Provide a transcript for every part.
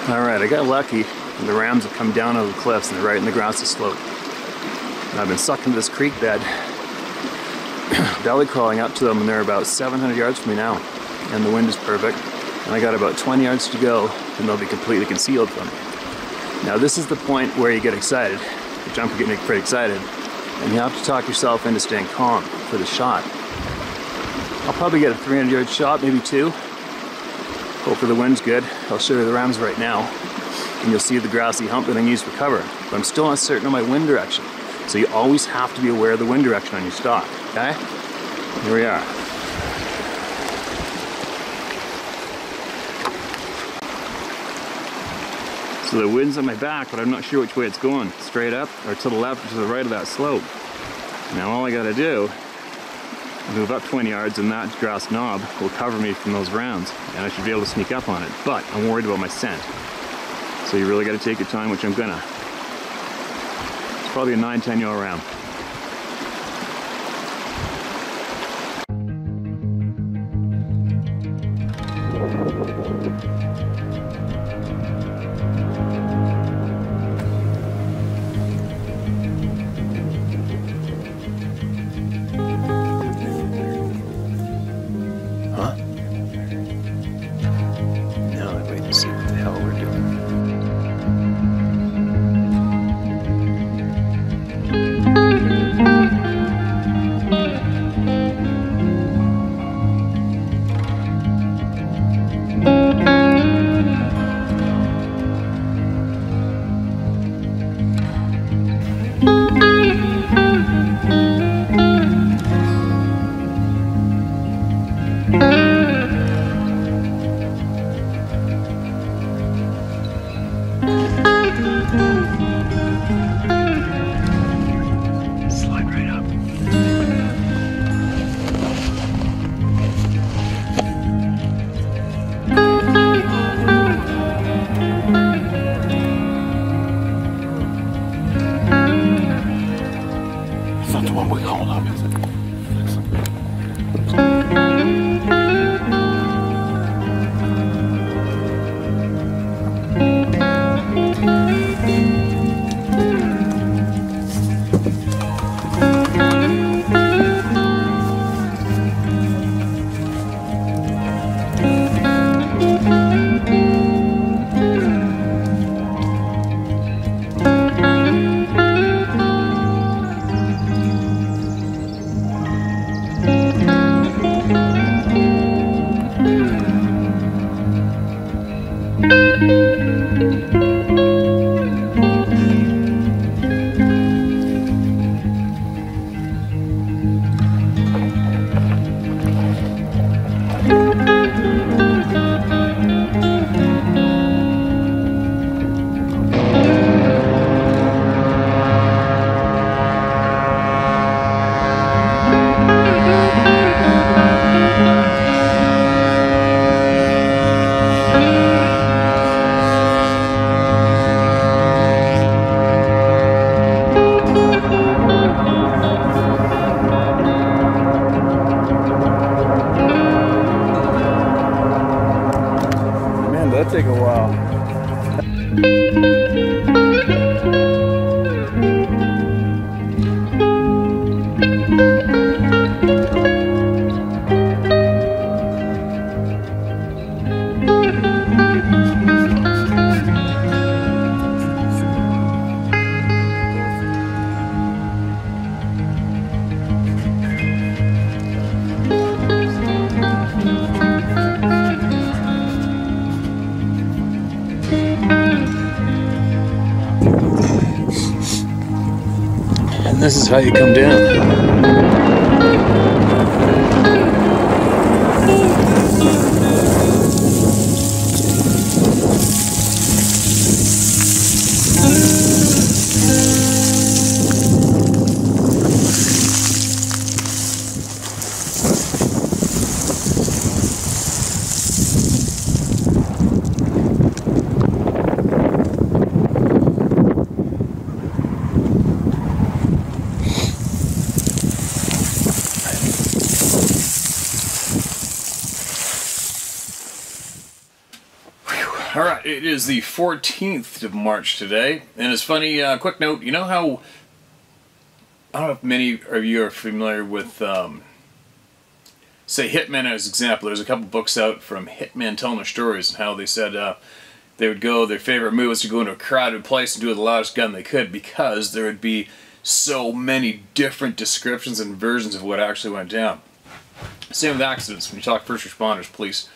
Alright, I got lucky and the rams have come down over the cliffs and they're right in the grassy slope. And I've been sucked into this creek bed, belly crawling up to them, and they're about 700 yards from me now. And the wind is perfect. And I got about 20 yards to go and they'll be completely concealed from me. Now this is the point where you get excited. The jumper getting pretty excited. And you have to talk yourself into staying calm for the shot. I'll probably get a 300-yard shot, maybe 2. Hopefully the wind's good. I'll show you the rams right now, and you'll see the grassy hump that I use for cover. But I'm still not certain of my wind direction. So you always have to be aware of the wind direction on your stock, okay? Here we are. So the wind's on my back, but I'm not sure which way it's going. Straight up, or to the left, or to the right of that slope. Now all I gotta do, move up 20 yards and that grass knob will cover me from those rounds, and I should be able to sneak up on it. But I'm worried about my scent. So you really gotta take your time, which I'm gonna. It's probably a 9-10 yard round. See what the hell we're doing. That'd take a while. And this is how you come down. Alright, it is the 14th of March today, and it's funny, quick note, you know how, I don't know if many of you are familiar with, say Hitmen as an example. There's a couple books out from Hitmen telling their stories and how they said they would go, their favorite move was to go into a crowded place and do it with the loudest gun they could, because there would be so many different descriptions and versions of what actually went down. Same with accidents. When you talk first responders, police,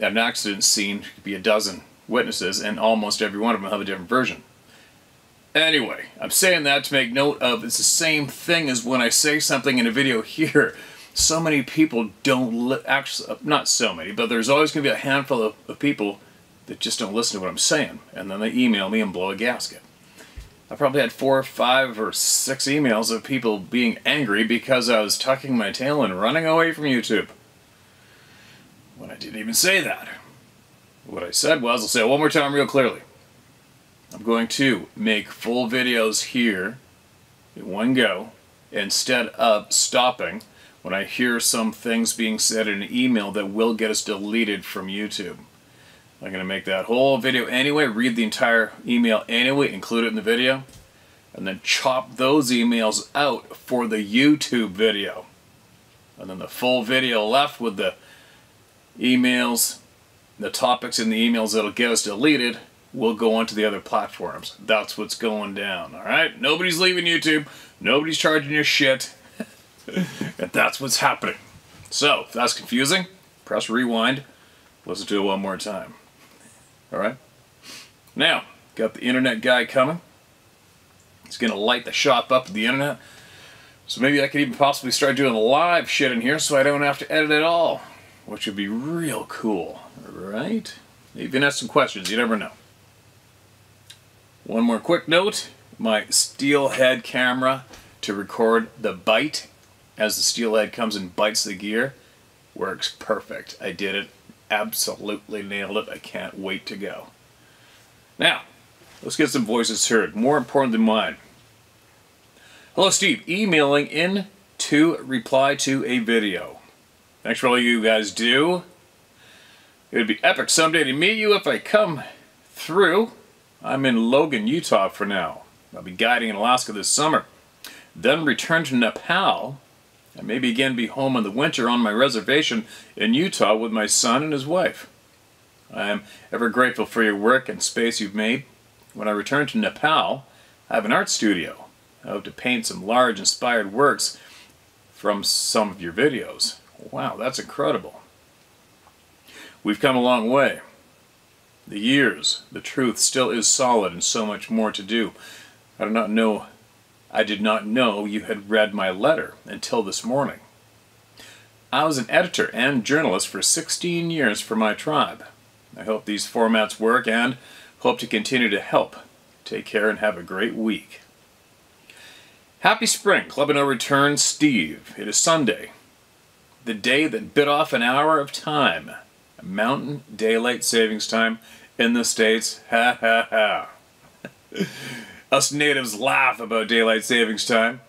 at an accident scene, it could be a dozen witnesses, and almost every one of them have a different version. Anyway, I'm saying that to make note of, it's the same thing as when I say something in a video here. So many people don't actually, not so many, but there's always going to be a handful of people that just don't listen to what I'm saying, and then they email me and blow a gasket. I probably had 4 or 5 or 6 emails of people being angry because I was tucking my tail and running away from YouTube, when I didn't even say that. What I said was, I'll say it one more time real clearly. I'm going to make full videos here in one go, instead of stopping when I hear some things being said in an email that will get us deleted from YouTube. I'm going to make that whole video anyway, read the entire email anyway, include it in the video, and then chop those emails out for the YouTube video. And then the full video left with the emails, the topics in the emails that'll get us deleted, will go onto the other platforms. That's what's going down, alright? Nobody's leaving YouTube, nobody's charging your shit, and that's what's happening. So, if that's confusing, press rewind, listen to it one more time. Alright? Now, got the internet guy coming. He's going to light the shop up with the internet. So maybe I could even possibly start doing live shit in here so I don't have to edit at all. Which would be real cool. Right? Even ask some questions, you never know. One more quick note. My steelhead camera to record the bite as the steelhead comes and bites the gear works perfect. I did it. Absolutely nailed it. I can't wait to go. Now, let's get some voices heard. More important than mine. Hello, Steve. Emailing in to reply to a video. Thanks for all you guys do. It would be epic someday to meet you if I come through. I'm in Logan, Utah for now. I'll be guiding in Alaska this summer. Then return to Nepal. And maybe again be home in the winter on my reservation in Utah with my son and his wife. I am ever grateful for your work and space you've made. When I return to Nepal, I have an art studio. I hope to paint some large inspired works from some of your videos. Wow, that's incredible. We've come a long way. The years, the truth still is solid and so much more to do. I did not know you had read my letter until this morning. I was an editor and journalist for 16 years for my tribe. I hope these formats work and hope to continue to help. Take care and have a great week. Happy spring, Club of No Return, Steve. It is Sunday, the day that bit off an hour of time. Mountain Daylight Savings Time in the States. Ha ha ha. Us natives laugh about daylight savings time.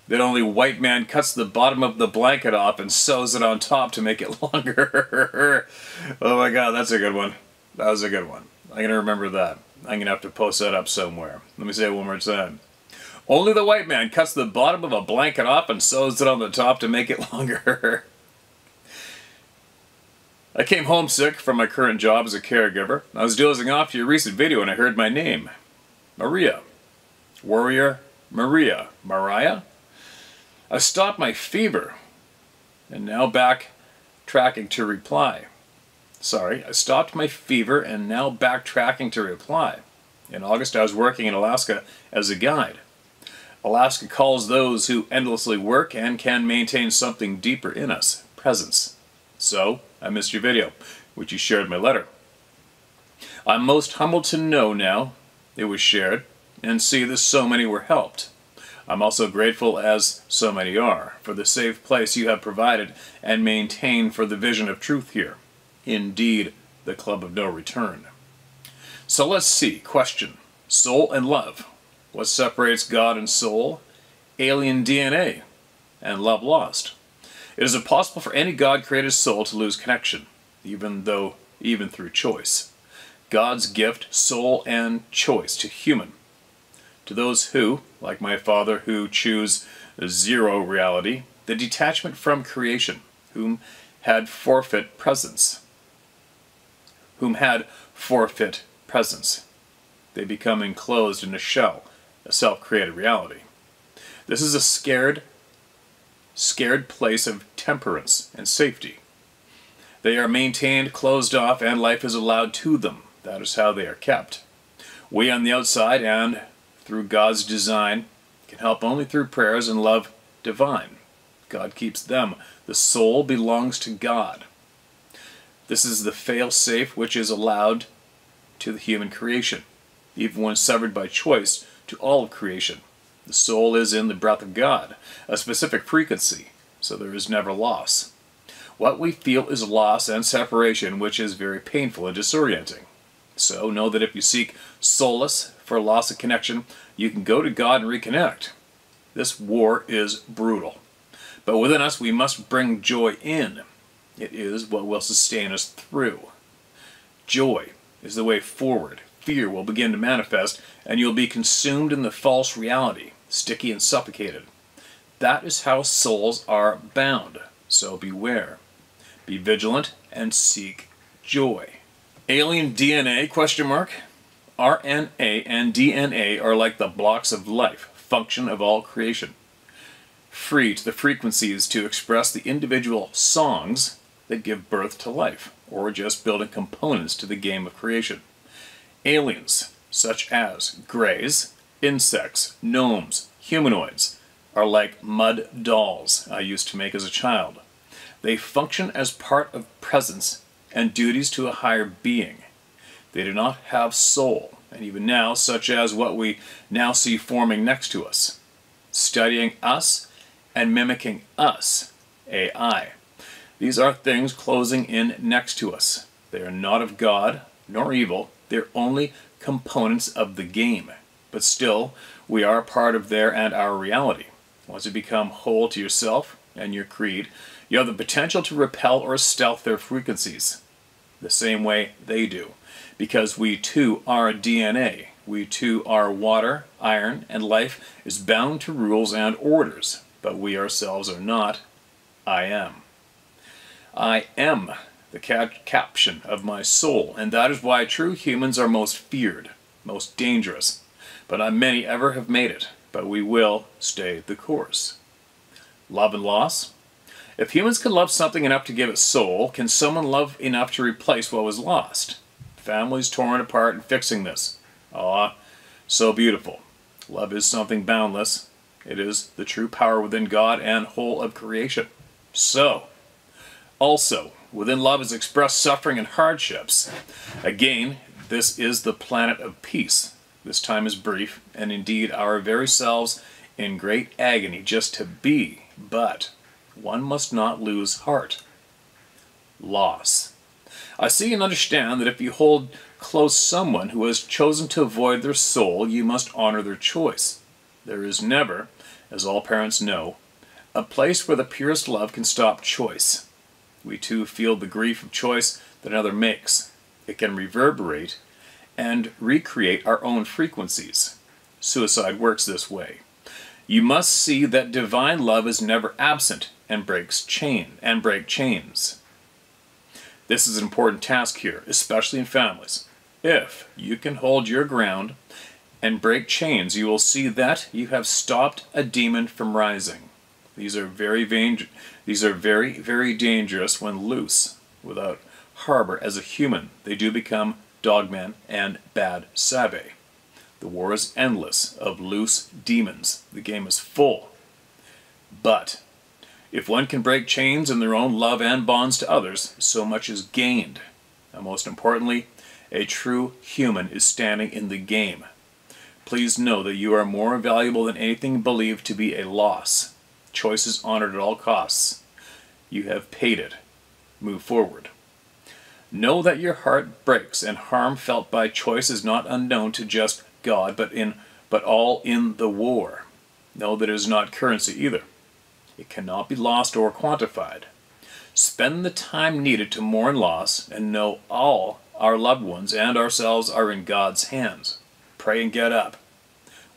That only white man cuts the bottom of the blanket off and sews it on top to make it longer. Oh my god, that's a good one. That was a good one. I'm going to remember that. I'm going to have to post that up somewhere. Let me say it one more time. Only the white man cuts the bottom of a blanket off and sews it on the top to make it longer. I came homesick from my current job as a caregiver. I was dozing off your recent video and I heard my name. Maria. Warrior Maria. Mariah? I stopped my fever and now backtracking to reply. Sorry, I stopped my fever and now backtracking to reply. In August I was working in Alaska as a guide. Alaska calls those who endlessly work and can maintain something deeper in us, presence. So, I missed your video, which you shared in my letter. I'm most humbled to know now it was shared, and see that so many were helped. I'm also grateful, as so many are, for the safe place you have provided and maintained for the vision of truth here. Indeed, the Club of No Return. So let's see. Question. Soul and love. What separates God and soul? Alien DNA. And love lost. It is impossible for any God-created soul to lose connection, even though even through choice. God's gift, soul, and choice to human. To those who, like my father, who choose zero reality, the detachment from creation, whom had forfeit presence. They become enclosed in a shell, a self-created reality. This is a scared place of temperance and safety. They are maintained, closed off, and life is allowed to them. That is how they are kept. We on the outside, and through God's design, can help only through prayers and love divine. God keeps them. The soul belongs to God. This is the fail-safe which is allowed to the human creation, even when severed by choice to all of creation. The soul is in the breath of God, a specific frequency, so there is never loss. What we feel is loss and separation, which is very painful and disorienting. So know that if you seek solace for loss of connection, you can go to God and reconnect. This war is brutal. But within us, we must bring joy in. It is what will sustain us through. Joy is the way forward. Fear will begin to manifest, and you'll be consumed in the false reality, sticky and suffocated. That is how souls are bound. So beware. Be vigilant and seek joy. Alien DNA, ? RNA and DNA are like the blocks of life, function of all creation. Free to the frequencies to express the individual songs that give birth to life, or just building components to the game of creation. Aliens, such as greys, insects, gnomes, humanoids, are like mud dolls I used to make as a child. They function as part of presence and duties to a higher being. They do not have soul, and even now, such as what we now see forming next to us, studying us and mimicking us, AI. These are things closing in next to us. They are not of God, nor evil. They're only components of the game. But still, we are part of their and our reality. Once you become whole to yourself and your creed, you have the potential to repel or stealth their frequencies, the same way they do. Because we too are DNA. We too are water, iron, and life is bound to rules and orders. But we ourselves are not. I am. I am the caption of my soul, and that is why true humans are most feared, most dangerous. But not many ever have made it, but we will stay the course. Love and loss? If humans can love something enough to give it soul, can someone love enough to replace what was lost? Families torn apart and fixing this. Ah, so beautiful. Love is something boundless. It is the true power within God and whole of creation. Also, within love is expressed suffering and hardships. Again, this is the planet of peace. This time is brief, and indeed our very selves in great agony just to be, but one must not lose heart. Loss. I see and understand that if you hold close someone who has chosen to avoid their soul, you must honor their choice. There is never, as all parents know, a place where the purest love can stop choice. We too feel the grief of choice that another makes. It can reverberate and recreate our own frequencies. Suicide works this way. You must see that divine love is never absent and break chains. This is an important task here, especially in families. If you can hold your ground and break chains, you will see that you have stopped a demon from rising. These are very, very dangerous when loose, without harbor as a human. They do become dogman and bad savvy. The war is endless of loose demons. The game is full. But if one can break chains in their own love and bonds to others, so much is gained. And most importantly, a true human is standing in the game. Please know that you are more valuable than anything believed to be a loss. Choice is honored at all costs. You have paid it. Move forward. Know that your heart breaks, and harm felt by choice is not unknown to just God, but all in the war. Know that it is not currency either. It cannot be lost or quantified. Spend the time needed to mourn loss and know all our loved ones and ourselves are in God's hands. Pray and get up.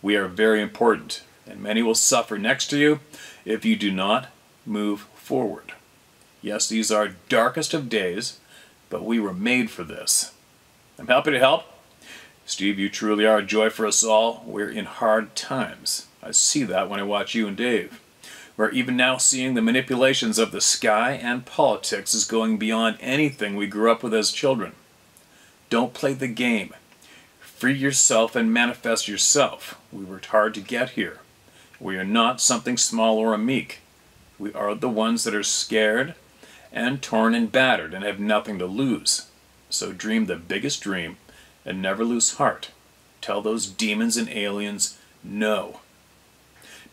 We are very important, and many will suffer next to you if you do not move forward. Yes, these are darkest of days, but we were made for this. I'm happy to help. Steve, you truly are a joy for us all. We're in hard times. I see that when I watch you and Dave. We're even now seeing the manipulations of the sky and politics is going beyond anything we grew up with as children. Don't play the game. Free yourself and manifest yourself. We worked hard to get here. We are not something small or a meek. We are the ones that are scared and torn and battered and have nothing to lose. So dream the biggest dream and never lose heart. Tell those demons and aliens no.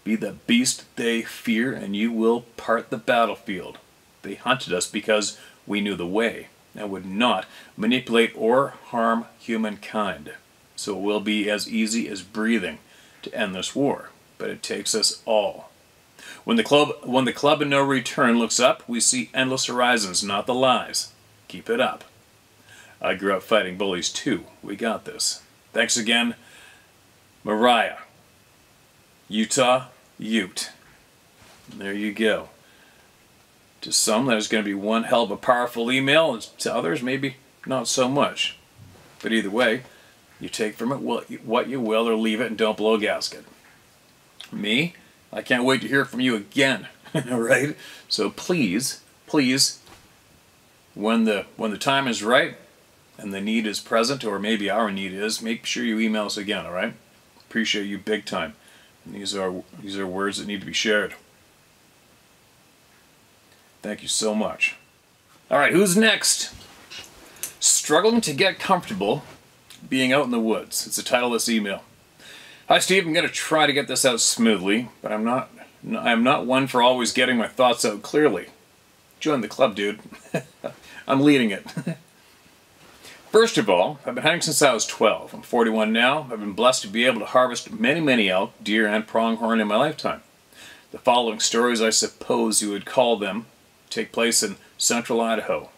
Be the beast they fear and you will part the battlefield. They hunted us because we knew the way and would not manipulate or harm humankind. So it will be as easy as breathing to end this war, but it takes us all. When the club of no return looks up, we see endless horizons, not the lies. Keep it up. I grew up fighting bullies too. We got this. Thanks again, Mariah. Utah, Ute. And there you go. To some, there's going to be one hell of a powerful email, and to others, maybe not so much. But either way, you take from it what you will or leave it and don't blow a gasket. Me, I can't wait to hear from you again. Right? So please, when the time is right and the need is present, or maybe our need is, make sure you email us again, all right? Appreciate you big time. And these are words that need to be shared. Thank you so much. All right, who's next? Struggling to get comfortable being out in the woods. It's the title of this email. Hi Steve, I'm going to try to get this out smoothly, but I'm not one for always getting my thoughts out clearly. Join the club, dude. I'm leading it. First of all, I've been hunting since I was 12. I'm 41 now. I've been blessed to be able to harvest many elk, deer, and pronghorn in my lifetime. The following stories, I suppose you would call them, take place in central Idaho.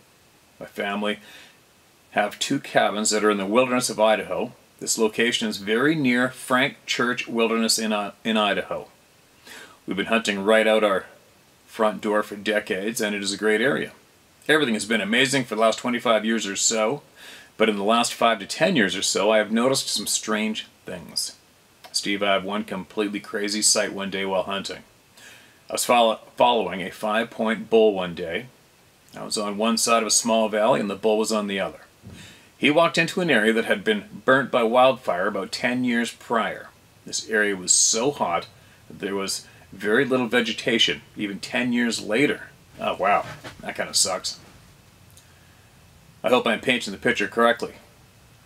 My family have 2 cabins that are in the wilderness of Idaho. This location is very near Frank Church Wilderness in Idaho. We've been hunting right out our front door for decades, and it is a great area. Everything has been amazing for the last 25 years or so, but in the last 5 to 10 years or so, I have noticed some strange things. Steve, I have one completely crazy sight one day while hunting. I was following a 5-point bull one day. I was on one side of a small valley and the bull was on the other. He walked into an area that had been burnt by wildfire about 10 years prior. This area was so hot that there was very little vegetation, even 10 years later. Oh wow, that kind of sucks. I hope I'm painting the picture correctly.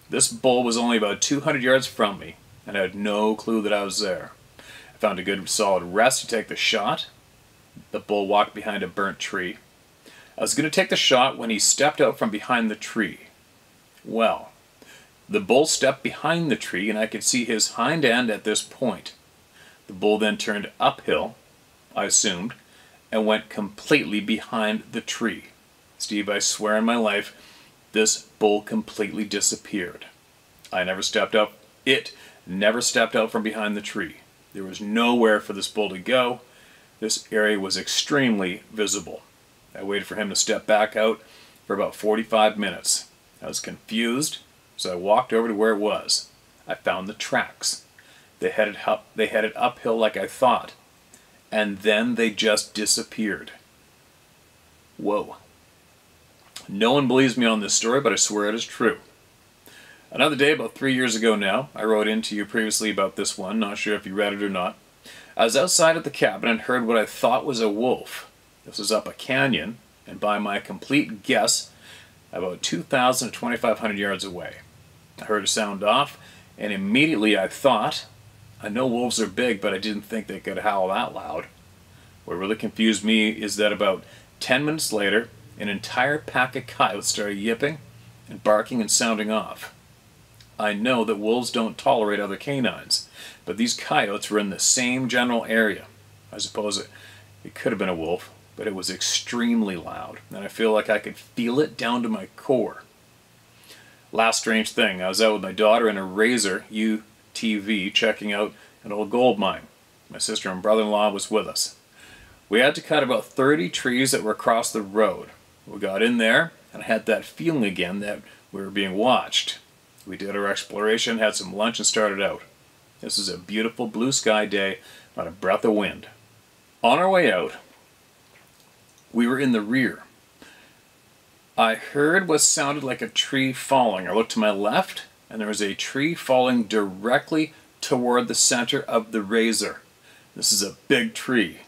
This bull was only about 200 yards from me, and I had no clue that I was there. I found a good solid rest to take the shot. The bull walked behind a burnt tree. I was going to take the shot when he stepped out from behind the tree. Well, the bull stepped behind the tree and I could see his hind end at this point. The bull then turned uphill, I assumed, and went completely behind the tree. Steve, I swear on my life, this bull completely disappeared. I never stepped up. It never stepped out from behind the tree. There was nowhere for this bull to go. This area was extremely visible. I waited for him to step back out for about 45 minutes. I was confused, so I walked over to where it was. I found the tracks. They headed uphill like I thought, and then they just disappeared. Whoa. No one believes me on this story, but I swear it is true. Another day, about 3 years ago now, I wrote in to you previously about this one, not sure if you read it or not. I was outside at the cabin and heard what I thought was a wolf. This was up a canyon, and by my complete guess, about 2,000 to 2,500 yards away. I heard a sound off, and immediately I thought, I know wolves are big, but I didn't think they could howl that loud. What really confused me is that about 10 minutes later, an entire pack of coyotes started yipping and barking and sounding off. I know that wolves don't tolerate other canines, but these coyotes were in the same general area. I suppose it could have been a wolf. but it was extremely loud, and I feel like I could feel it down to my core. Last strange thing, I was out with my daughter in a Razor UTV checking out an old gold mine. My sister and brother-in-law was with us. We had to cut about 30 trees that were across the road. We got in there, and I had that feeling again that we were being watched. We did our exploration, had some lunch, and started out. This is a beautiful blue sky day, not a breath of wind. On our way out, we were in the rear. I heard what sounded like a tree falling. I looked to my left, and there was a tree falling directly toward the center of the Razor. This is a big tree.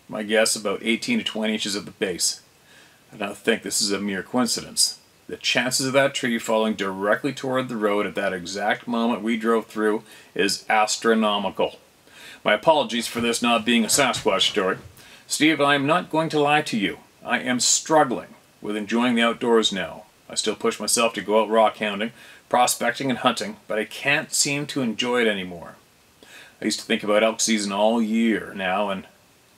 My guess, about 18 to 20 inches at the base. I don't think this is a mere coincidence. The chances of that tree falling directly toward the road at that exact moment we drove through is astronomical. My apologies for this not being a Sasquatch story. Steve, I am not going to lie to you. I am struggling with enjoying the outdoors now. I still push myself to go out rock hounding, prospecting and hunting, but I can't seem to enjoy it anymore. I used to think about elk season all year now, and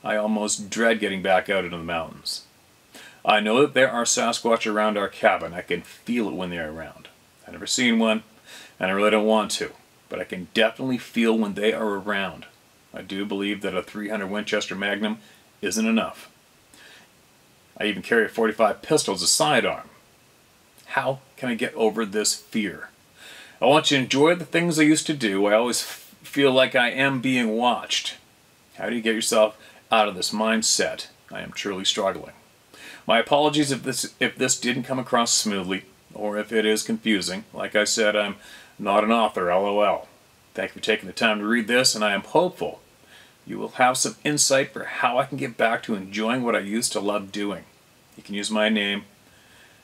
I almost dread getting back out into the mountains. I know that there are Sasquatch around our cabin. I can feel it when they're around. I've never seen one, and I really don't want to, but I can definitely feel when they are around. I do believe that a .300 Winchester Magnum isn't enough. I even carry a .45 pistol as a sidearm. How can I get over this fear? I want you to enjoy the things I used to do. I always feel like I am being watched. How do you get yourself out of this mindset? I am truly struggling. My apologies if this didn't come across smoothly, or if it is confusing. Like I said, I'm not an author, LOL. Thank you for taking the time to read this, and I am hopeful you will have some insight for how I can get back to enjoying what I used to love doing. You can use my name.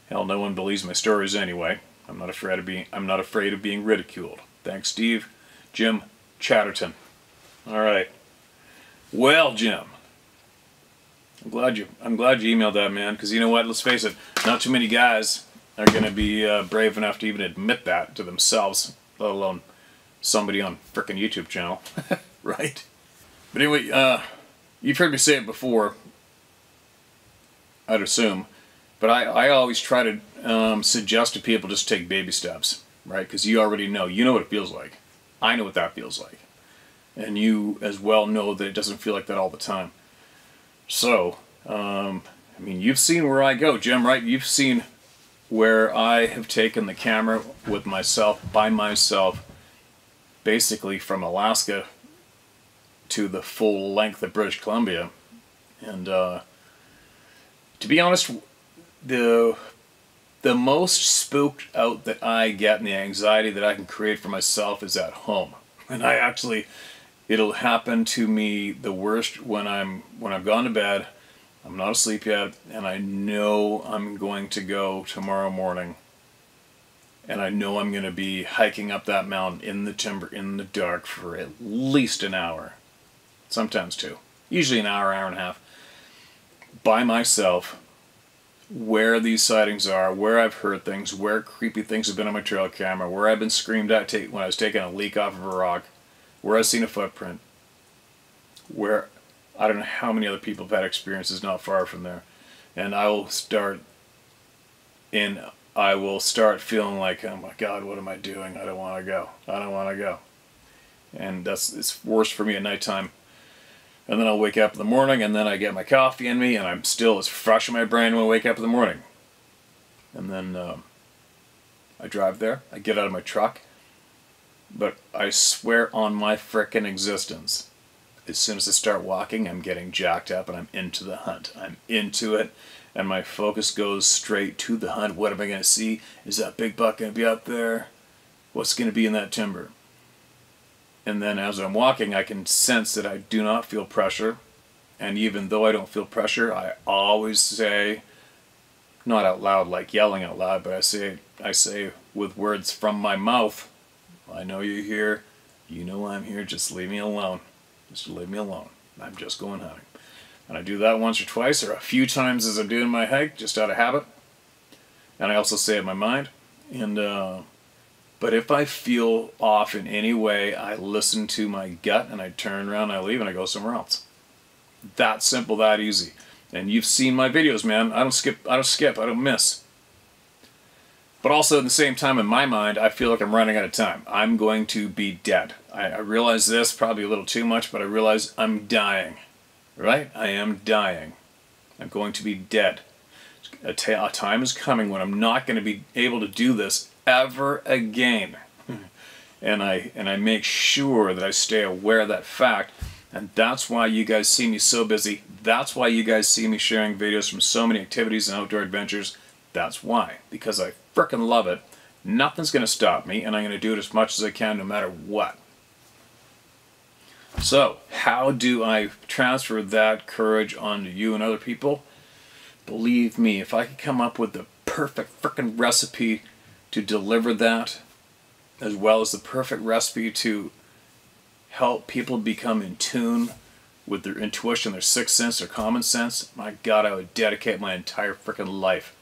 Hell, no one believes my stories anyway. I'm not afraid of being ridiculed. Thanks, Steve. Jim Chatterton. All right. Well, Jim, I'm glad you emailed that, man, because you know what? Let's face it, not too many guys are going to be brave enough to even admit that to themselves, let alone somebody on a frickin' YouTube channel, right? But anyway, you've heard me say it before, I'd assume, but I always try to suggest to people just take baby steps, right? Because you already know. You know what it feels like. I know what that feels like. And you as well know that it doesn't feel like that all the time. So, I mean, you've seen where I go, Jim, right? You've seen where I have taken the camera with myself, by myself, basically from Alaska to the full length of British Columbia. And to be honest, the most spooked out that I get and the anxiety that I can create for myself is at home. And I actually, it'll happen to me the worst when I've gone to bed, I'm not asleep yet, and I know I'm going to go tomorrow morning, and I know I'm going to be hiking up that mountain in the timber, in the dark, for at least an hour. Sometimes two. Usually an hour, hour and a half. By myself, where these sightings are, where I've heard things, where creepy things have been on my trail camera, where I've been screamed at when I was taking a leak off of a rock, where I've seen a footprint, where I don't know how many other people have had experiences not far from there. And I will start feeling like, oh my God, what am I doing? I don't want to go. I don't want to go. And it's worse for me at nighttime. And then I'll wake up in the morning, and then I get my coffee in me, and I'm still as fresh in my brain when I wake up in the morning. And then I drive there, I get out of my truck, but I swear on my frickin' existence, as soon as I start walking, I'm getting jacked up, and I'm into the hunt. I'm into it, and my focus goes straight to the hunt. What am I going to see? Is that big buck going to be up there? What's going to be in that timber? And then as I'm walking, I can sense that I do not feel pressure. And even though I don't feel pressure, I always say, not out loud like yelling out loud, but I say with words from my mouth, I know you're here, you know I'm here, just leave me alone. Just leave me alone. I'm just going hunting. And I do that once or twice, or a few times as I'm doing my hike, just out of habit. And I also say it in my mind. And but if I feel off in any way, I listen to my gut, and I turn around, I leave, and I go somewhere else. That simple, that easy. And you've seen my videos, man. I don't skip, I don't miss. But also at the same time, in my mind, I feel like I'm running out of time. I'm going to be dead. I realize this, probably a little too much, but I realize I'm dying. Right? I am dying. I'm going to be dead. A time is coming when I'm not going to be able to do this ever again. And I make sure that I stay aware of that fact. And that's why you guys see me so busy. That's why you guys see me sharing videos from so many activities and outdoor adventures. That's why. Because I frickin' love it. Nothing's going to stop me, and I'm going to do it as much as I can no matter what. So, how do I transfer that courage onto you and other people? Believe me, if I could come up with the perfect frickin' recipe to deliver that, as well as the perfect recipe to help people become in tune with their intuition, their sixth sense, their common sense, my God, I would dedicate my entire frickin' life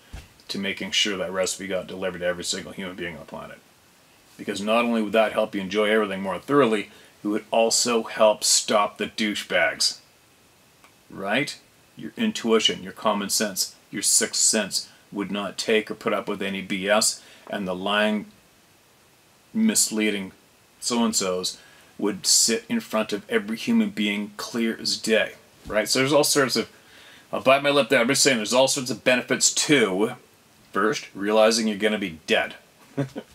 to making sure that recipe got delivered to every single human being on the planet. Because not only would that help you enjoy everything more thoroughly, it would also help stop the douchebags. Right? Your intuition, your common sense, your sixth sense would not take or put up with any BS, and the lying, misleading so-and-sos would sit in front of every human being clear as day. Right? So there's all sorts of, I'll bite my lip there, I'm just saying there's all sorts of benefits to, first, realizing you're going to be dead.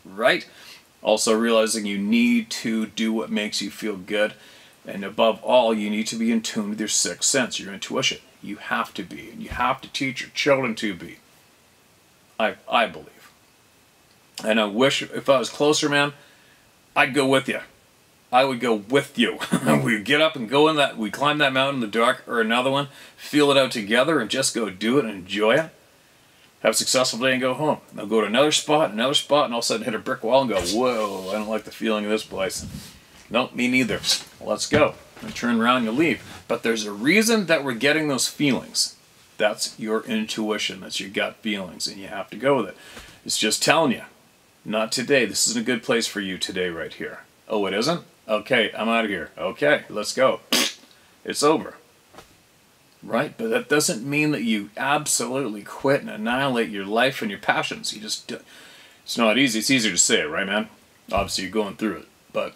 Right? Also realizing you need to do what makes you feel good. And above all, you need to be in tune with your sixth sense, your intuition. You have to be. And you have to teach your children to be. I believe. And I wish if I was closer, man, I'd go with you. I would go with you. We'd get up and go in that, we'd climb that mountain in the dark or another one, feel it out together and just go do it and enjoy it. Have a successful day and go home. I'll go to another spot, and all of a sudden hit a brick wall and go, whoa, I don't like the feeling of this place. Nope, me neither. Let's go. And turn around and you leave. But there's a reason that we're getting those feelings. That's your intuition. That's your gut feelings, and you have to go with it. It's just telling you, not today. This isn't a good place for you today right here. Oh, it isn't? Okay, I'm out of here. Okay, let's go. It's over. Right? But that doesn't mean that you absolutely quit and annihilate your life and your passions. You just, it's not easy. It's easier to say it, right, man? Obviously, you're going through it. But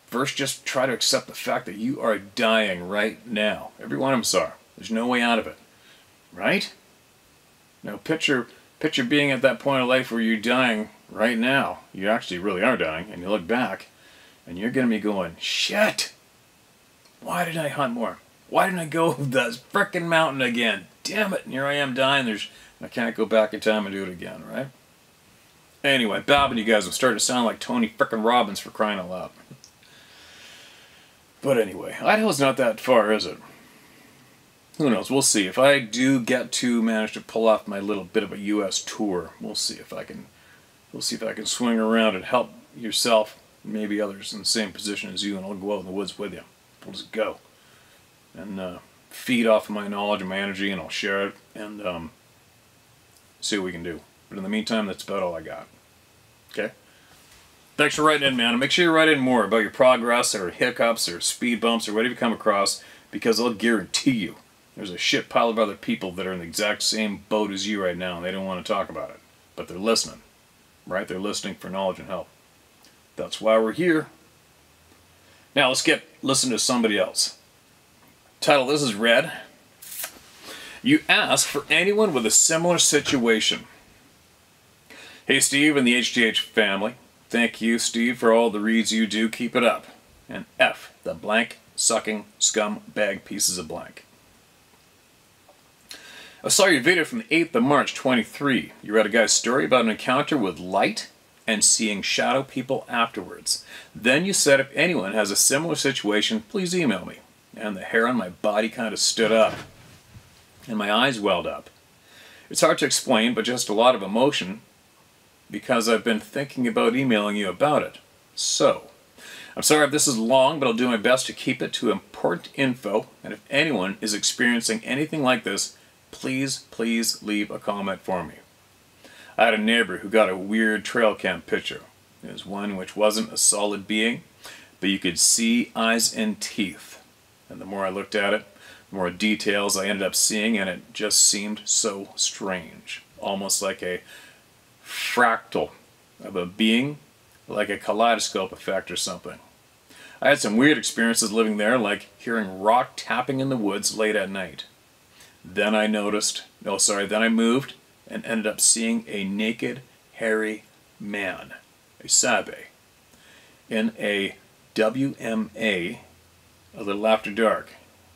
first, just try to accept the fact that you are dying right now. Every one of us are. There's no way out of it. Right? Now, picture being at that point of life where you're dying right now. You actually really are dying, and you look back, and you're going to be going, shit! Why didn't I hunt more? Why didn't I go that frickin' mountain again? Damn it! And here I am dying. I can't go back in time and do it again, right? Anyway, babbling, you guys. I'm starting to sound like Tony frickin' Robbins for crying out loud. But anyway, Idaho's not that far, is it? Who knows? We'll see. If I do get to manage to pull off my little bit of a U.S. tour, we'll see if I can. We'll see if I can swing around and help yourself, maybe others in the same position as you, and I'll go out in the woods with you. We'll just go and feed off of my knowledge and my energy, and I'll share it and see what we can do. But in the meantime, that's about all I got. Okay? Thanks for writing in, man. Make sure you write in more about your progress or hiccups or speed bumps or whatever you come across, because I'll guarantee you there's a shit pile of other people that are in the exact same boat as you right now, and they don't want to talk about it. But they're listening, right? They're listening for knowledge and help. That's why we're here. Now let's listen to somebody else. Title, this is Red. You ask for anyone with a similar situation. Hey Steve and the HTH family. Thank you, Steve, for all the reads you do. Keep it up. And F, the blank sucking scumbag pieces of blank. I saw your video from the 8th of March 23. You read a guy's story about an encounter with light and seeing shadow people afterwards. Then you said if anyone has a similar situation, please email me. And the hair on my body kind of stood up. And my eyes welled up. It's hard to explain, but just a lot of emotion, because I've been thinking about emailing you about it. So, I'm sorry if this is long, but I'll do my best to keep it to important info. And if anyone is experiencing anything like this, please leave a comment for me. I had a neighbor who got a weird trail cam picture. It was one which wasn't a solid being, but you could see eyes and teeth. And the more I looked at it, the more details I ended up seeing, and it just seemed so strange. Almost like a fractal of a being, like a kaleidoscope effect or something. I had some weird experiences living there, like hearing rock tapping in the woods late at night. Then I moved and ended up seeing a naked, hairy man, a sabe, in a WMA, a little after dark.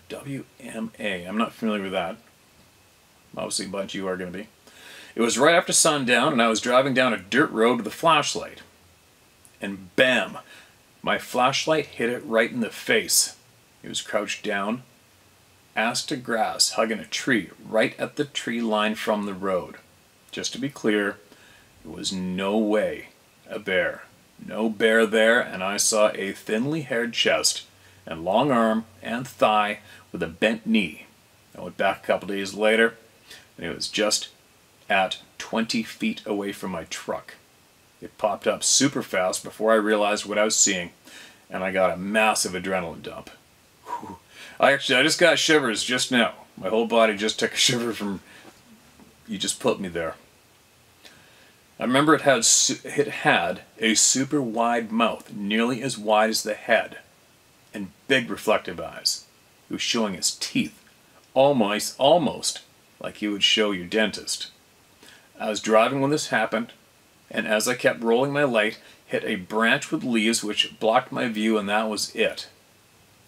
WMA, I'm not familiar with that. Obviously a bunch of you are going to be. It was right after sundown, and I was driving down a dirt road with a flashlight. And bam! My flashlight hit it right in the face. He was crouched down, ass to grass, hugging a tree, right at the tree line from the road. Just to be clear, it was no way a bear. No bear there, and I saw a thinly haired chest and long arm and thigh with a bent knee. I went back a couple days later, and it was just at 20 feet away from my truck. It popped up super fast before I realized what I was seeing, and I got a massive adrenaline dump. Whew. I just got shivers just now. My whole body just took a shiver from, you just put me there. I remember it had a super wide mouth, nearly as wide as the head, and big reflective eyes. It was showing its teeth, almost like you would show your dentist. I was driving when this happened, and as I kept rolling my light, hit a branch with leaves which blocked my view, and that was it.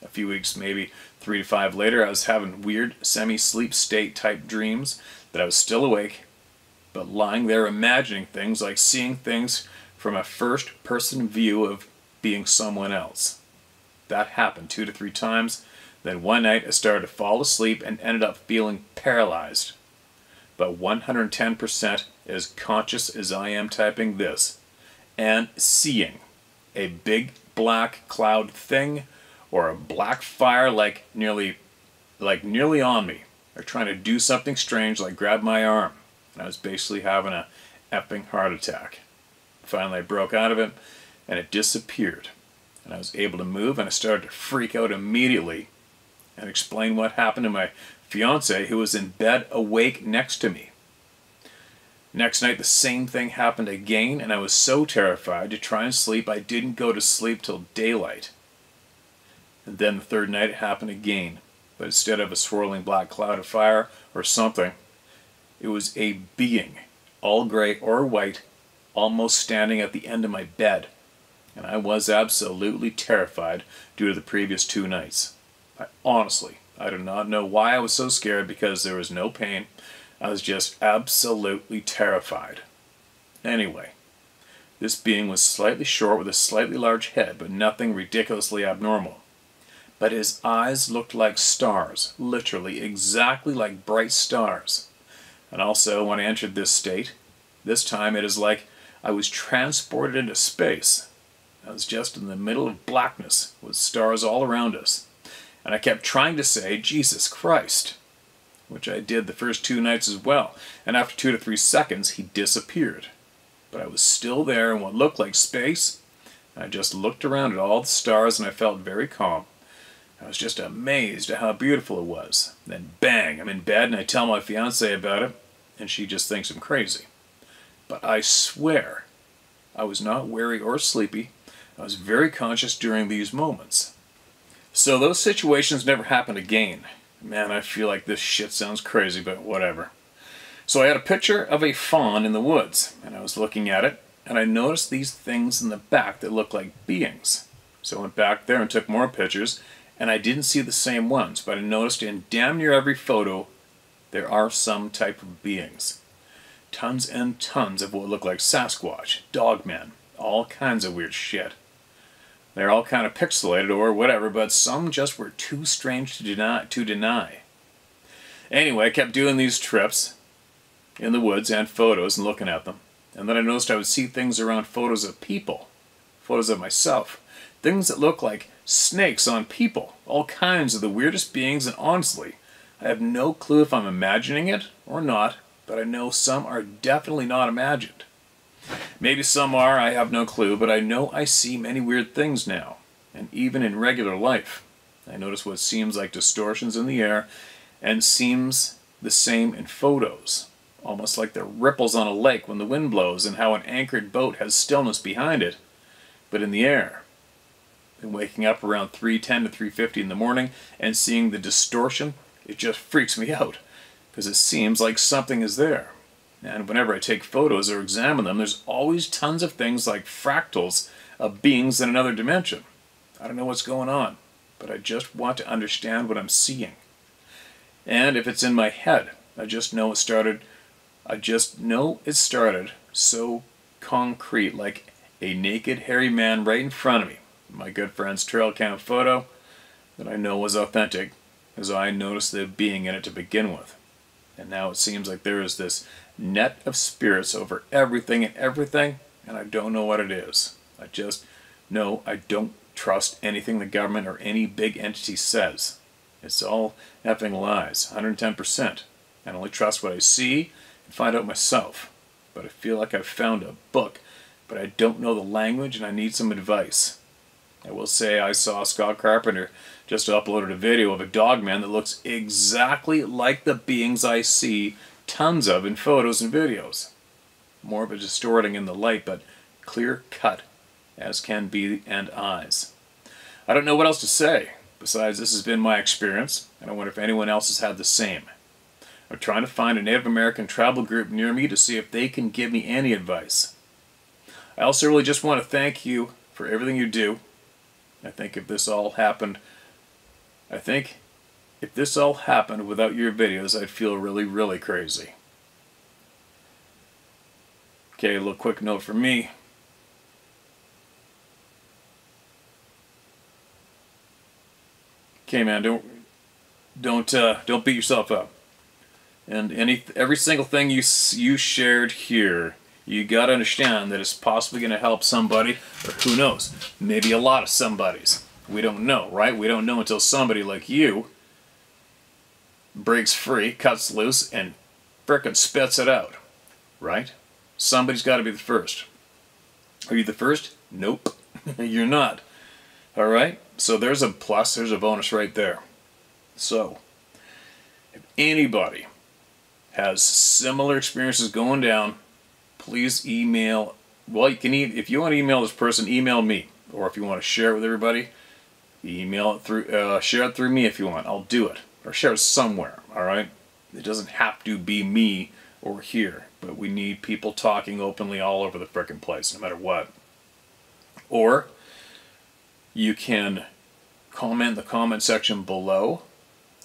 A few weeks, maybe 3 to 5 later, I was having weird semi-sleep state type dreams that I was still awake, but lying there imagining things, like seeing things from a first-person view of being someone else. That happened 2 to 3 times. Then one night I started to fall asleep and ended up feeling paralyzed. But 110% as conscious as I am typing this, and seeing a big black cloud thing or a black fire like nearly on me, or trying to do something strange like grab my arm. And I was basically having a effing heart attack. Finally I broke out of it, and it disappeared. And I was able to move, and I started to freak out immediately and explain what happened to my fiance, who was in bed awake next to me. Next night the same thing happened again, and I was so terrified to try and sleep I didn't go to sleep till daylight. And then the third night it happened again, but instead of a swirling black cloud of fire or something, it was a being, all gray or white, almost standing at the end of my bed. And I was absolutely terrified due to the previous 2 nights. I do not know why I was so scared, because there was no pain. I was just absolutely terrified. Anyway, this being was slightly short with a slightly large head, but nothing ridiculously abnormal. But his eyes looked like stars, literally exactly like bright stars. And also, when I entered this state, this time it is like I was transported into space. I was just in the middle of blackness with stars all around us. And I kept trying to say, Jesus Christ, which I did the first 2 nights as well. And after 2 to 3 seconds, he disappeared. But I was still there in what looked like space. And I just looked around at all the stars, and I felt very calm. I was just amazed at how beautiful it was. Then bang, I'm in bed, and I tell my fiancée about it, and she just thinks I'm crazy. But I swear, I was not weary or sleepy. I was very conscious during these moments. So those situations never happened again. Man, I feel like this shit sounds crazy, but whatever. So I had a picture of a fawn in the woods, and I was looking at it, and I noticed these things in the back that looked like beings. So I went back there and took more pictures, and I didn't see the same ones, but I noticed in damn near every photo there are some type of beings. Tons and tons of what look like Sasquatch, dogmen, all kinds of weird shit. They're all kind of pixelated or whatever, but some just were too strange to deny. Anyway, I kept doing these trips in the woods and photos and looking at them. And then I noticed I would see things around photos of people, photos of myself, things that look like snakes on people, all kinds of the weirdest beings, and honestly, I have no clue if I'm imagining it or not, but I know some are definitely not imagined. Maybe some are, I have no clue, but I know I see many weird things now, and even in regular life. I notice what seems like distortions in the air and seems the same in photos. Almost like the ripples on a lake when the wind blows and how an anchored boat has stillness behind it, but in the air. And waking up around 3:10 to 3:50 in the morning and seeing the distortion, it just freaks me out because it seems like something is there. And whenever I take photos or examine them, there's always tons of things like fractals of beings in another dimension. I don't know what's going on, but I just want to understand what I'm seeing. And if it's in my head, I just know it started so concrete, like a naked, hairy man right in front of me. My good friend's trail cam photo that I know was authentic, as I noticed the being in it to begin with. And now it seems like there is this net of spirits over everything, and I don't know what it is. I just know I don't trust anything the government or any big entity says. It's all effing lies, 110%. I only trust what I see and find out myself. But I feel like I've found a book, but I don't know the language and I need some advice. I will say I saw Scott Carpenter just uploaded a video of a dog man that looks exactly like the beings I see tons of in photos and videos. More of a distorting in the light, but clear cut as can be and eyes. I don't know what else to say. Besides, this has been my experience, and I wonder if anyone else has had the same. I'm trying to find a Native American tribal group near me to see if they can give me any advice. I also really just want to thank you for everything you do. I think if this all happened without your videos, I'd feel really, really crazy. Okay, a little quick note from me. Okay, man, don't beat yourself up. And every single thing you shared here, you gotta understand that it's possibly gonna help somebody, or who knows, maybe a lot of somebodies. We don't know, right? We don't know until somebody like you breaks free, cuts loose, and frickin' spits it out, right? Somebody's got to be the first. Are you the first? Nope, you're not. All right? So there's a plus, there's a bonus right there. So, if anybody has similar experiences going down, please email. Well, you can if you want to email this person, email me. Or if you want to share it with everybody, email it through. Share it through me if you want. I'll do it. Or share it somewhere. All right. It doesn't have to be me or here, but we need people talking openly all over the frickin' place, no matter what. Or you can comment in the comment section below,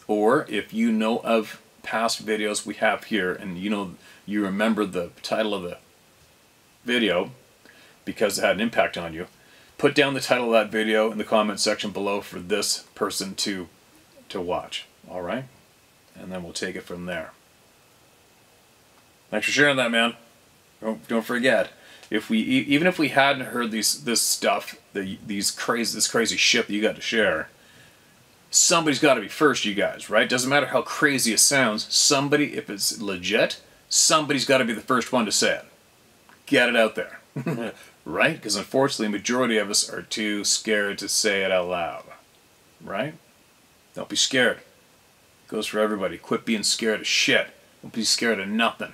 or if you know of past videos we have here and you remember the title of the video because it had an impact on you, put down the title of that video in the comment section below for this person to watch. All right? And then we'll take it from there. Thanks for sharing that, man. Don't forget, even if we hadn't heard this stuff, this crazy shit that you got to share, somebody's got to be first, you guys, right? Doesn't matter how crazy it sounds. Somebody, if it's legit, somebody's got to be the first one to say it. Get it out there, right? Because unfortunately, the majority of us are too scared to say it out loud, right? Don't be scared. It goes for everybody. Quit being scared of shit. Don't be scared of nothing.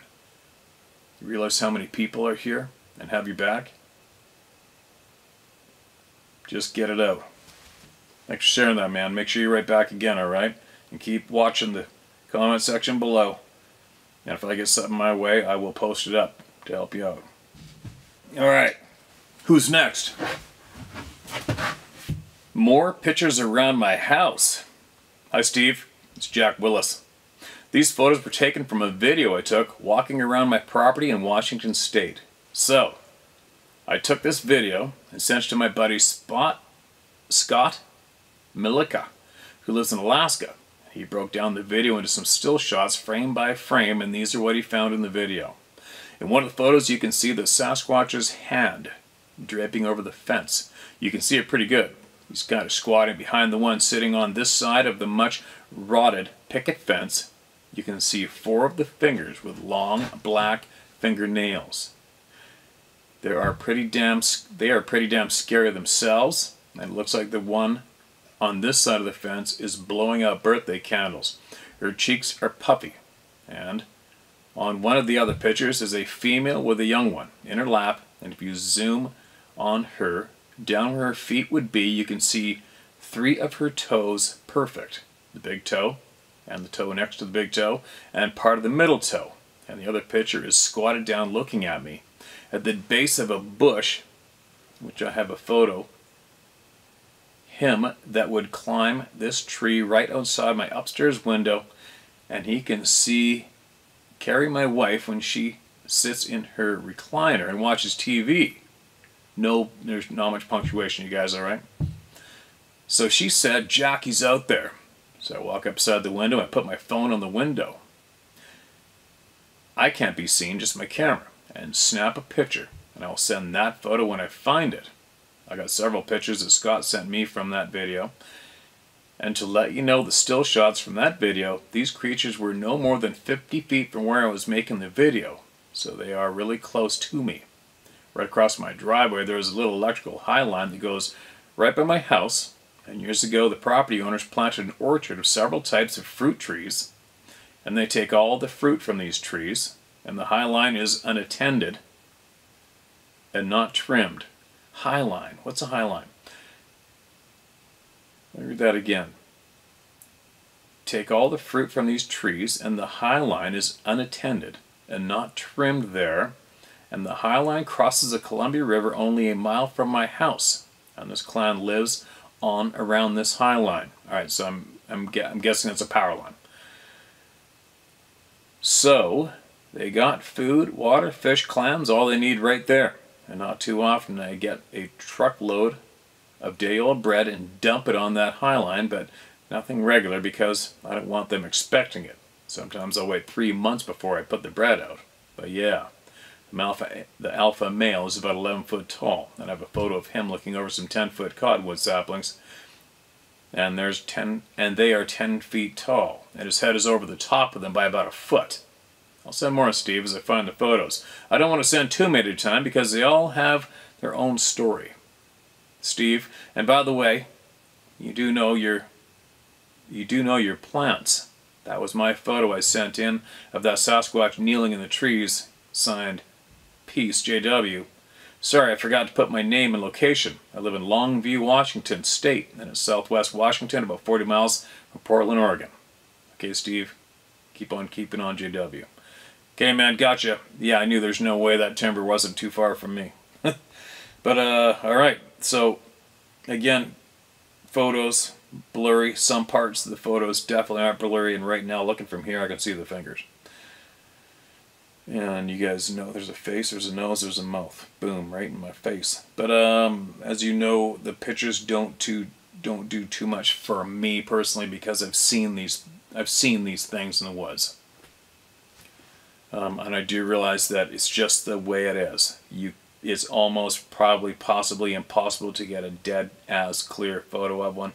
You realize how many people are here and have your back? Just get it out. Thanks for sharing that, man. Make sure you write back again, alright? And keep watching the comment section below. And if I get something my way, I will post it up to help you out. Alright. Who's next? More pictures around my house. Hi, Steve. It's Jack Willis. These photos were taken from a video I took walking around my property in Washington State. So, I took this video and sent it to my buddy Scott Milika, who lives in Alaska. He broke down the video into some still shots frame by frame, and these are what he found in the video. In one of the photos you can see the Sasquatch's hand draping over the fence. You can see it pretty good. He's kind of squatting behind the one sitting on this side of the much rotted picket fence. You can see 4 of the fingers with long black fingernails. They are pretty damn scary themselves, and it looks like the one on this side of the fence is blowing out birthday candles. Her cheeks are puffy. And on one of the other pictures is a female with a young one in her lap. And if you zoom on her, down where her feet would be, you can see 3 of her toes perfect. The big toe, and the toe next to the big toe, and part of the middle toe. And the other picture is squatted down looking at me at the base of a bush, which I have a photo, him that would climb this tree right outside my upstairs window, and he can see Carrie, my wife, when she sits in her recliner and watches TV. No, there's not much punctuation, you guys, all right? So she said, Jackie's out there. So I walk up beside the window and put my phone on the window. I can't be seen, just my camera, and snap a picture, and I'll send that photo when I find it. I got several pictures that Scott sent me from that video. And to let you know the still shots from that video, these creatures were no more than 50 feet from where I was making the video. So they are really close to me. Right across my driveway, there is a little electrical high line that goes right by my house. And years ago, the property owners planted an orchard of several types of fruit trees. And they take all the fruit from these trees, and the high line is unattended and not trimmed. High line. What's a high line? Let me read that again. Take all the fruit from these trees, and the high line is unattended and not trimmed there. And the high line crosses the Columbia River only a mile from my house. And this clan lives on around this high line. All right, so I'm guessing it's a power line. So they got food, water, fish, clams, all they need right there. And not too often I get a truckload of day-old bread and dump it on that high line, but nothing regular because I don't want them expecting it. Sometimes I'll wait 3 months before I put the bread out. But yeah, the alpha male is about 11 foot tall, and I have a photo of him looking over some 10-foot cottonwood saplings, and they are 10 feet tall, and his head is over the top of them by about a foot. I'll send more, Steve, as I find the photos. I don't want to send too many at a time because they all have their own story. Steve, and by the way, you do know your plants. That was my photo I sent in of that Sasquatch kneeling in the trees, signed Peace JW. Sorry, I forgot to put my name and location. I live in Longview, Washington State, and it's southwest Washington, about 40 miles from Portland, Oregon. Okay, Steve, keep on keeping on, JW. Okay, man, gotcha. Yeah, I knew there's no way that timber wasn't too far from me. But, alright, so, again, photos, blurry. Some parts of the photos definitely aren't blurry, and right now, looking from here, I can see the fingers. And you guys know there's a face, there's a nose, there's a mouth. Boom, right in my face. But as you know, the pictures don't do too much for me personally because I've seen these things in the woods. And I do realize that it's just the way it is. It's almost probably possibly impossible to get a dead as clear photo of one.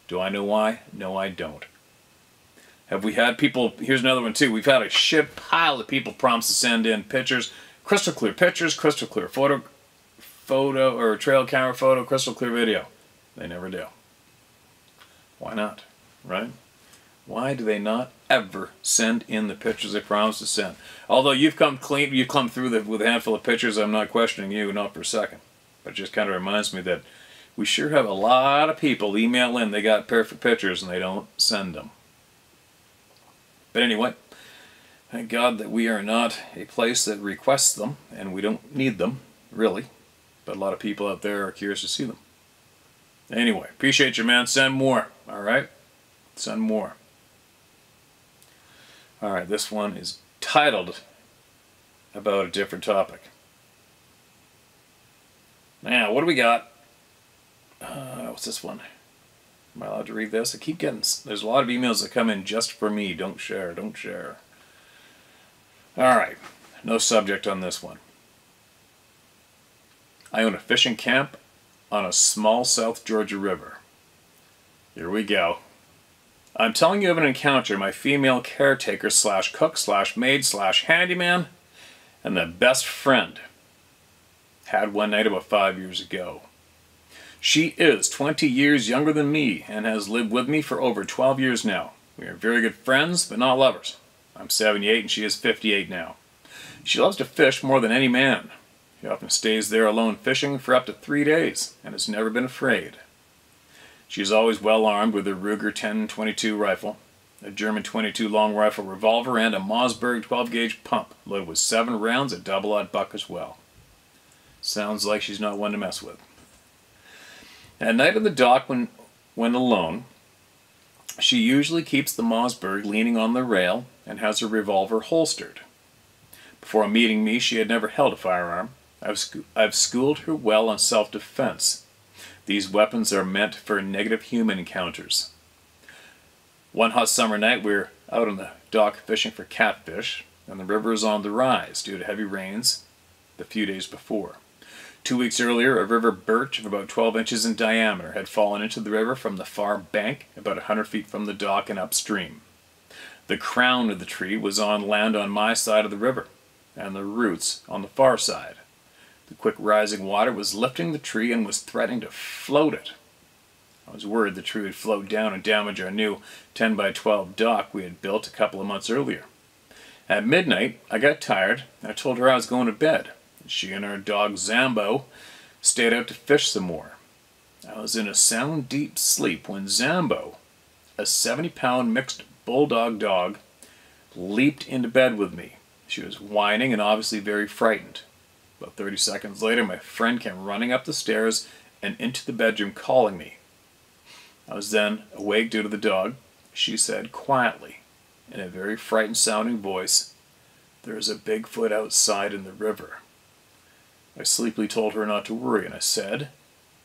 Do I know why? No, I don't. Have we had people, here's another one too, we've had a shit pile of people prompts to send in pictures, crystal clear pictures, crystal clear photo or trail camera photo, crystal clear video. They never do. Why not, right? Why do they not ever send in the pictures they promised to send? Although you've come clean, you've come through with a handful of pictures, I'm not questioning you, not for a second. But it just kind of reminds me that we sure have a lot of people email in, they got perfect pictures and they don't send them. But anyway, thank God that we are not a place that requests them, and we don't need them, really. But a lot of people out there are curious to see them. Anyway, appreciate you, man. Send more, alright? Send more. Alright, this one is titled about a different topic. Now, what do we got? What's this one? Am I allowed to read this? I keep getting, there's a lot of emails that come in just for me. Don't share, don't share. Alright, no subject on this one. I own a fishing camp on a small South Georgia river. Here we go. I'm telling you of an encounter my female caretaker slash cook slash maid slash handyman and the best friend had one night about 5 years ago. She is 20 years younger than me and has lived with me for over 12 years now. We are very good friends, but not lovers. I'm 78 and she is 58 now. She loves to fish more than any man. She often stays there alone fishing for up to 3 days and has never been afraid. She is always well armed with a Ruger 10-22 rifle, a German 22 long rifle revolver, and a Mossberg 12-gauge pump loaded with 7 rounds of double-aught buck as well. Sounds like she's not one to mess with. At night on the dock when alone, she usually keeps the Mossberg leaning on the rail and has her revolver holstered. Before meeting me, she had never held a firearm. I've schooled her well on self-defense. These weapons are meant for negative human encounters. One hot summer night, we were out on the dock fishing for catfish, and the river is on the rise due to heavy rains the few days before. 2 weeks earlier, a river birch of about 12 inches in diameter had fallen into the river from the far bank, about 100 feet from the dock and upstream. The crown of the tree was on land on my side of the river, and the roots on the far side. The quick rising water was lifting the tree and was threatening to float it. I was worried the tree would float down and damage our new 10 by 12 dock we had built a couple of months earlier. At midnight, I got tired, and I told her I was going to bed. She and her dog Zambo stayed out to fish some more. I was in a sound, deep sleep when Zambo, a 70-pound mixed bulldog dog, leaped into bed with me. She was whining and obviously very frightened. About 30 seconds later, my friend came running up the stairs and into the bedroom calling me. I was then awake due to the dog. She said quietly, in a very frightened-sounding voice, "There is a Bigfoot outside in the river." I sleepily told her not to worry, and I said,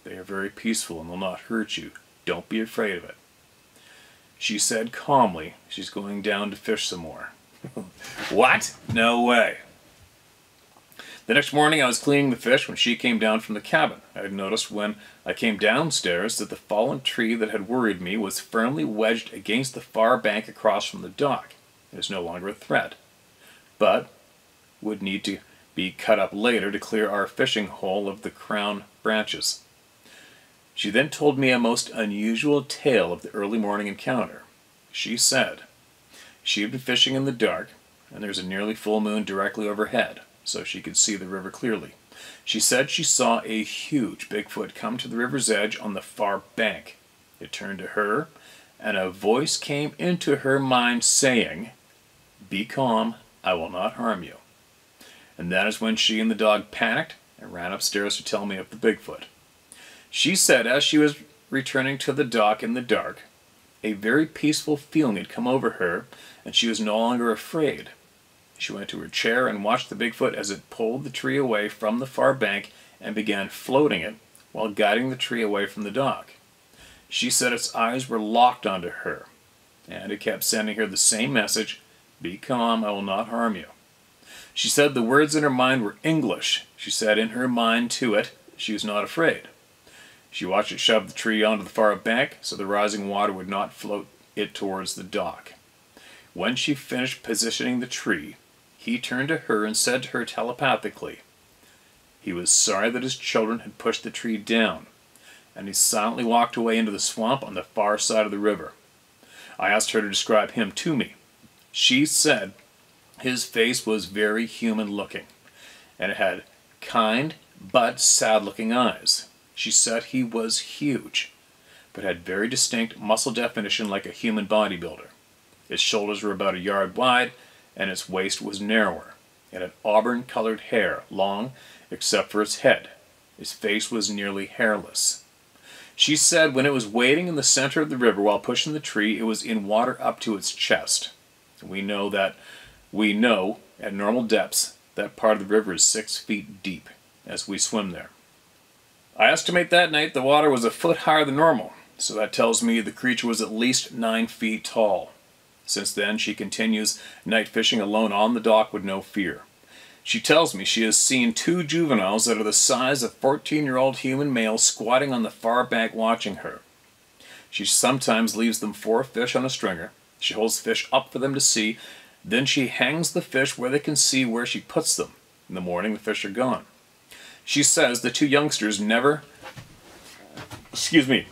"They are very peaceful and will not hurt you. Don't be afraid of it." She said calmly she's going down to fish some more. What? No way. The next morning I was cleaning the fish when she came down from the cabin. I had noticed when I came downstairs that the fallen tree that had worried me was firmly wedged against the far bank across from the dock. It was no longer a threat, but would need to be cut up later to clear our fishing hole of the crown branches. She then told me a most unusual tale of the early morning encounter. She said she had been fishing in the dark, and there was a nearly full moon directly overhead, so she could see the river clearly. She said she saw a huge Bigfoot come to the river's edge on the far bank. It turned to her, and a voice came into her mind saying, "Be calm, I will not harm you." And that is when she and the dog panicked and ran upstairs to tell me of the Bigfoot. She said as she was returning to the dock in the dark, a very peaceful feeling had come over her, and she was no longer afraid. She went to her chair and watched the Bigfoot as it pulled the tree away from the far bank and began floating it while guiding the tree away from the dock. She said its eyes were locked onto her, and it kept sending her the same message, "Be calm, I will not harm you." She said the words in her mind were English. She said in her mind to it, she was not afraid. She watched it shove the tree onto the far bank so the rising water would not float it towards the dock. When she finished positioning the tree, he turned to her and said to her telepathically, he was sorry that his children had pushed the tree down, and he silently walked away into the swamp on the far side of the river. I asked her to describe him to me. She said his face was very human-looking, and it had kind but sad-looking eyes. She said he was huge, but had very distinct muscle definition like a human bodybuilder. His shoulders were about a yard wide, and its waist was narrower. It had auburn-colored hair, long except for its head. His face was nearly hairless. She said when it was wading in the center of the river while pushing the tree, it was in water up to its chest. We know at normal depths that part of the river is 6 feet deep as we swim there. I estimate that night the water was a foot higher than normal, so that tells me the creature was at least 9 feet tall. Since then, she continues night fishing alone on the dock with no fear. She tells me she has seen 2 juveniles that are the size of 14-year-old human males squatting on the far bank watching her. She sometimes leaves them 4 fish on a stringer. She holds fish up for them to see. Then she hangs the fish where they can see where she puts them. In the morning, the fish are gone. She says the 2 youngsters never Excuse me.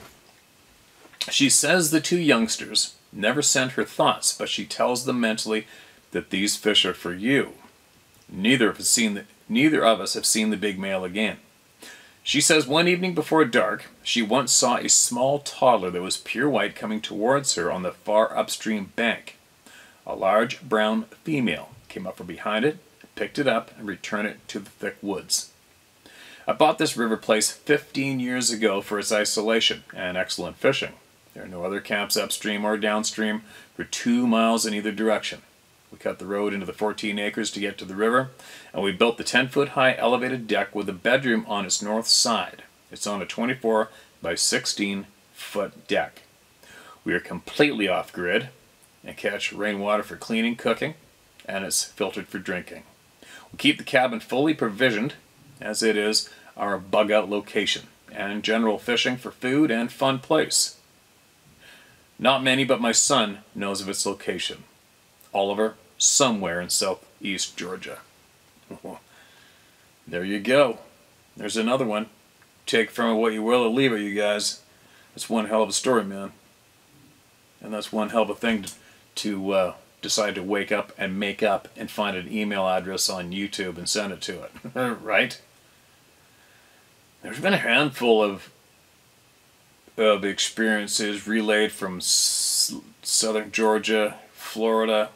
She says the two youngsters never sent her thoughts, but she tells them mentally that these fish are for you. Neither of us have seen the big male again. She says one evening before dark, she once saw a small toddler that was pure white coming towards her on the far upstream bank. A large brown female came up from behind it, picked it up, and returned it to the thick woods. I bought this river place 15 years ago for its isolation and excellent fishing. There are no other camps upstream or downstream for 2 miles in either direction. We cut the road into the 14 acres to get to the river, and we built the 10-foot high elevated deck with a bedroom on its north side. It's on a 24 by 16 foot deck. We are completely off grid and catch rainwater for cleaning, cooking, and it's filtered for drinking. We keep the cabin fully provisioned, as it is our bug out location and general fishing for food and fun place. Not many but my son knows of its location. Oliver, somewhere in southeast Georgia. There you go. There's another one. Take from it what you will or leave it, you guys. That's one hell of a story, man. And that's one hell of a thing to decide to wake up and make up and find an email address on YouTube and send it to it. Right? There's been a handful of experiences relayed from southern Georgia, Florida,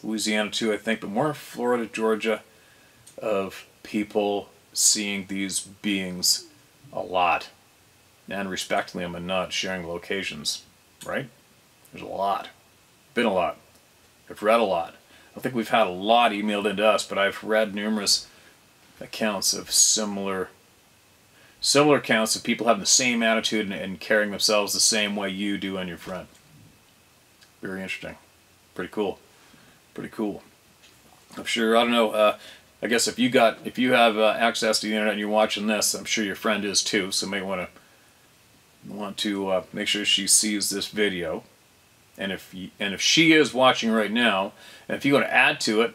Louisiana too, I think, but more Florida, Georgia, of people seeing these beings a lot and respecting them and not sharing locations, right? There's a lot. Been a lot. I've read a lot. I don't think we've had a lot emailed into us, but I've read numerous accounts of similar accounts of people having the same attitude and carrying themselves the same way you do and your friend. Very interesting. Pretty cool. Pretty cool. I'm sure, I don't know, I guess if you have access to the internet and you're watching this, I'm sure your friend is too, so you may want to make sure she sees this video. And if she is watching right now, and if you want to add to it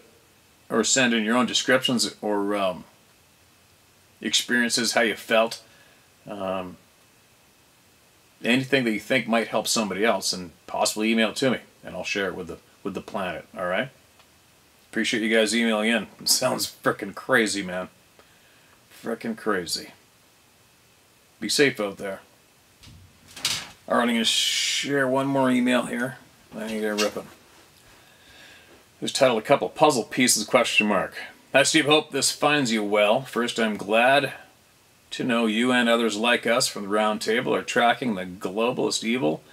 or send in your own descriptions or experiences, how you felt, anything that you think might help somebody else, and possibly email it to me, and I'll share it with the planet. All right. Appreciate you guys emailing in. It sounds frickin' crazy, man. Frickin' crazy. Be safe out there. All right, I'm gonna share one more email here. I need to rip it. It's titled "A Couple Puzzle Pieces?" ? Hi Steve, hope this finds you well. First, I'm glad to know you and others like us from the round table are tracking the globalist evil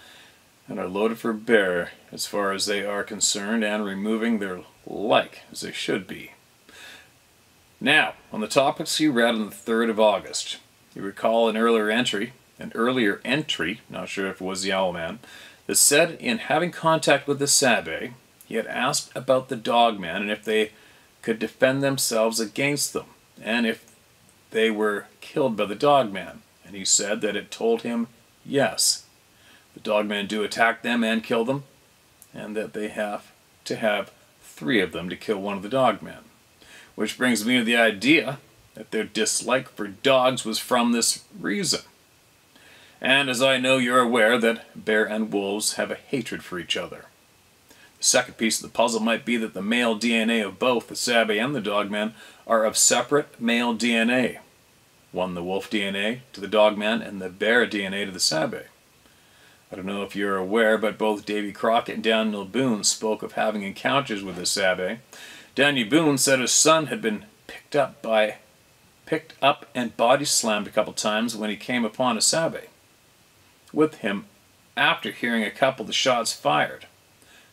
and are loaded for bear as far as they are concerned and removing their like as they should be. Now, on the topics you read on the 3rd of August, you recall an earlier entry, not sure if it was the Owl Man, that said in having contact with the Sabe, he had asked about the Dogman and if they could defend themselves against them, and if they were killed by the Dogman, and he said that it told him yes. The Dogman do attack them and kill them, and that they have to have 3 of them to kill one of the Dogmen. Which brings me to the idea that their dislike for dogs was from this reason. And as I know you're aware that bear and wolves have a hatred for each other. The second piece of the puzzle might be that the male DNA of both the Sabe and the Dogman are of separate male DNA. One the wolf DNA to the Dogman and the bear DNA to the Sabe. I don't know if you're aware, but both Davy Crockett and Daniel Boone spoke of having encounters with the Sabe. Daniel Boone said his son had been picked up and body slammed a couple times when he came upon a Sabe with him after hearing a couple of the shots fired.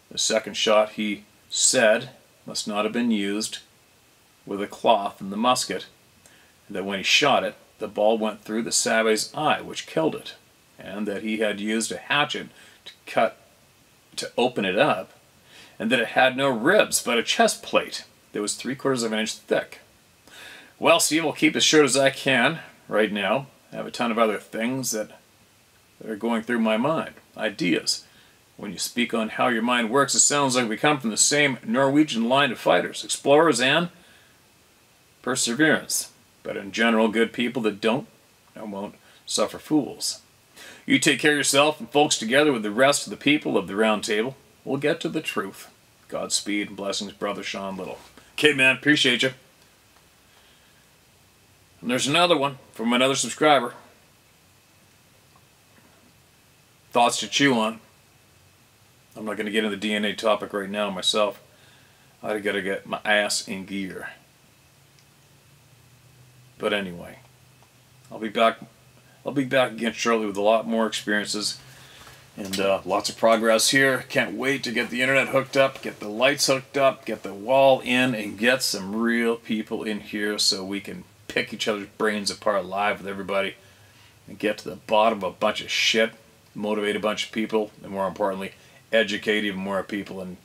The second shot, he said, must not have been used with a cloth in the musket, and that when he shot it, the ball went through the Sabe's eye, which killed it, and that he had used a hatchet to open it up, and that it had no ribs but a chest plate that was 3/4 of an inch thick. Well, Steve, I'll keep as short as I can right now. I have a ton of other things that are going through my mind, ideas. When you speak on how your mind works, it sounds like we come from the same Norwegian line of fighters, explorers and perseverance. But in general, good people that don't and won't suffer fools. You take care of yourself and folks together with the rest of the people of the round table. We'll get to the truth. Godspeed and blessings, Brother Sean Little. Okay, man, appreciate you. And there's another one from another subscriber. Thoughts to chew on. I'm not going to get into the DNA topic right now myself. I got to get my ass in gear. But anyway, I'll be back again shortly with a lot more experiences and lots of progress here. Can't wait to get the internet hooked up, get the lights hooked up, get the wall in, and get some real people in here so we can pick each other's brains apart live with everybody and get to the bottom of a bunch of shit, motivate a bunch of people, and more importantly, educate even more people and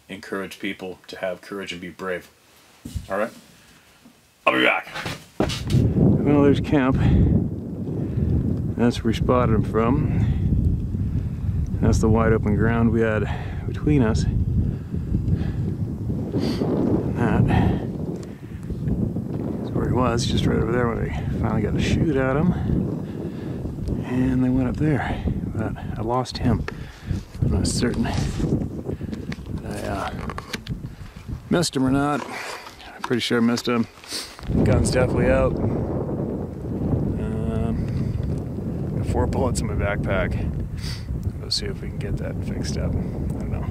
encourage people to have courage and be brave. All right, I'll be back. Well, there's camp. That's where we spotted him from. That's the wide open ground we had between us. And that is where he was, just right over there when we finally got a shoot at him. And they went up there. But I lost him. I'm not certain that I missed him or not. I'm pretty sure I missed him. Gun's definitely out. 4 bullets in my backpack. We'll see if we can get that fixed up. I don't know.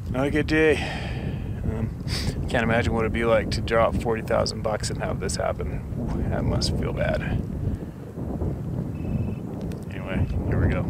Not a good day. Can't imagine what it'd be like to drop 40,000 bucks and have this happen. Ooh, that must feel bad. Anyway, here we go.